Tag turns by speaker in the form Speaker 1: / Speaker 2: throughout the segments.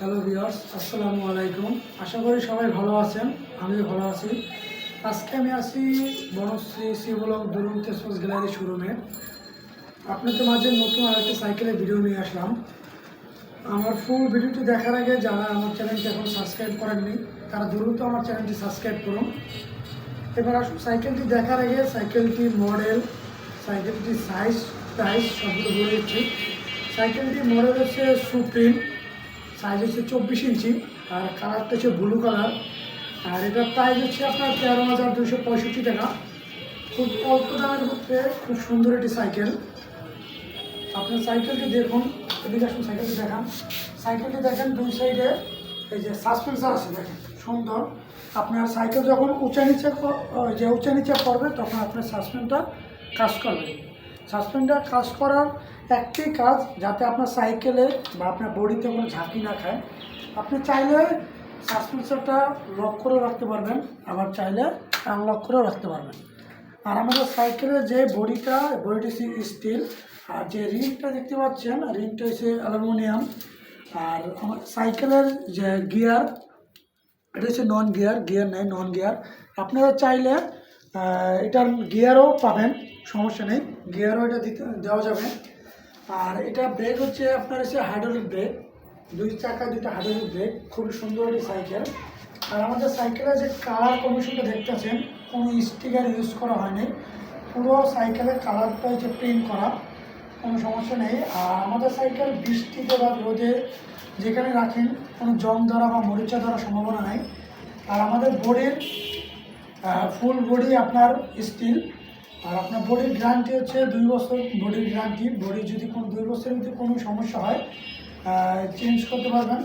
Speaker 1: Hello viewers, আসসালামু আলাইকুম। আশা করি সবাই ভালো আছেন, আমিও ভালো আছি। আজকে আমি আছি বনশ্রী সি ব্লক দুরন্ত স্পোর্টস গ্যালারি শোরুমে। আপনাদের মাঝে নতুন আরেকটি সাইকেলের ভিডিও নিয়ে আসলাম। আমার ফুল ভিডিওটি দেখার আগে যারা আমার চ্যানেলটি এখন সাবস্ক্রাইব করেননি তারা দ্রুত আমার চ্যানেলটি সাবস্ক্রাইব করুন। এবার আসুন সাইকেলটি দেখার আগে সাইকেলটি মডেল, সাইকেলটি সাইজ, প্রাইস সবগুলো বলে দিচ্ছি। সাইকেলটি মডেল হচ্ছে সুপ্রিম, সাইজ হচ্ছে 24 ইঞ্চি, আর কালারটা হচ্ছে ব্লু কালার। আর এটার প্রাইস হচ্ছে আপনার 13,265 টাকা। খুব অল্প দামের মধ্যে খুব সুন্দর একটি সাইকেল। আপনার সাইকেলটি দেখুন, এদিকে আসুন সাইকেলটি দেখান। সাইকেলটি দেখেন দুই সাইডে এই যে সাসপেন্সার আছে, দেখেন সুন্দর। আপনার সাইকেল যখন উঁচা নিচে পড়বে তখন আপনার সাসপেন্সটা কাজ করবে। সাসপেন্সটা কাজ করার একটি কাজ, যাতে আপনার সাইকেলে বা আপনার বডিতে কোনো ঝাঁকি না খায়। আপনি চাইলে সাসপেন্সারটা লক করেও রাখতে পারবেন, আবার চাইলে আনলক করেও রাখতে পারবেন। আর আমাদের সাইকেলের যে বডিটা স্টিল, আর যে রিংটা দেখতে পাচ্ছেন রিংটা হচ্ছে অ্যালুমিনিয়াম। আর আমার সাইকেলের যে গিয়ার, এটা হচ্ছে নন গিয়ার, নেই, নন গিয়ার। আপনারা চাইলে এটার গিয়ারও পাবেন, সমস্যা নেই, গিয়ারও এটা দেওয়া যাবে। আর এটা ব্রেক হচ্ছে আপনার হচ্ছে হাইড্রোলিক ব্রেক, দুই চাকা দুইটা হাইড্রোলিক ব্রেক, খুবই সুন্দর একটি সাইকেল। আর আমাদের সাইকেলের যে কালার কম্বিনেশনটা দেখতেছেন, কোনো স্টিকার ইউজ করা হয়নি, পুরো সাইকেলের কালারটা হচ্ছে প্রিন্ট করা, কোনো সমস্যা নেই। আর আমাদের সাইকেল বৃষ্টিতে বা রোদে যেখানে রাখেন কোনো জং ধরা বা মরিচা ধরার সম্ভাবনা নেই। আর আমাদের বডির ফুল বডি আপনার স্টিল। আর আপনার বডির গ্যারান্টি হচ্ছে 2 বছর বডির গ্যারান্টি। বডি যদি কোনো 2 বছরের মধ্যে কোনো সমস্যা হয় চেঞ্জ করতে পারবেন।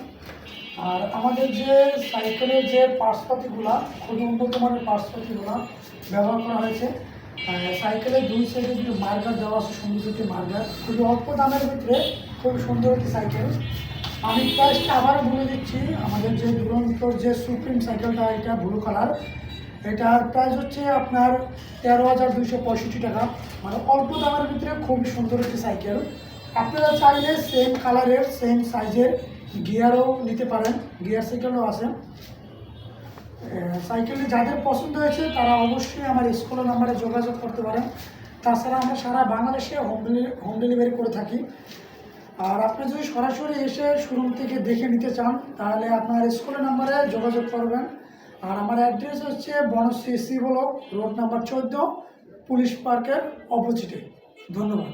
Speaker 1: আর আমাদের যে সাইকেলের যে পার্টসপাতিগুলো, খুবই উন্নত মানের পার্টসপাতিগুলো ব্যবহার করা হয়েছে। সাইকেলের দুই সাইডে যে মার্কার দেওয়া আছে, সুন্দর একটি মার্কার, খুবই অল্প দামের ভিতরে খুবই সুন্দর একটি সাইকেল। আমি প্রাইসটা আবারও বলে দিচ্ছি। আমাদের যে দুরন্তর যে সুপ্রিম সাইকেলটা, এটা ব্লু কালার, এটার প্রাইস হচ্ছে আপনার 13,265 টাকা। মানে অল্প দামের ভিতরে খুবই সুন্দর একটি সাইকেল। আপনারা চাইলে সেম কালারের সেম সাইজের গিয়ারও নিতে পারেন, গিয়ার সাইকেলও আছে। সাইকেলটি যাদের পছন্দ হয়েছে তারা অবশ্যই আমার স্কুলের নাম্বারে যোগাযোগ করতে পারেন। তাছাড়া আমরা সারা বাংলাদেশে হোম ডেলিভারি করে থাকি। আর আপনি যদি সরাসরি এসে শোরুম থেকে দেখে নিতে চান তাহলে আপনার স্কুলের নাম্বারে যোগাযোগ করবেন। আর আমার অ্যাড্রেস হচ্ছে Banasree C block, road number 14, police পার্কের অপোজিটে। ধন্যবাদ।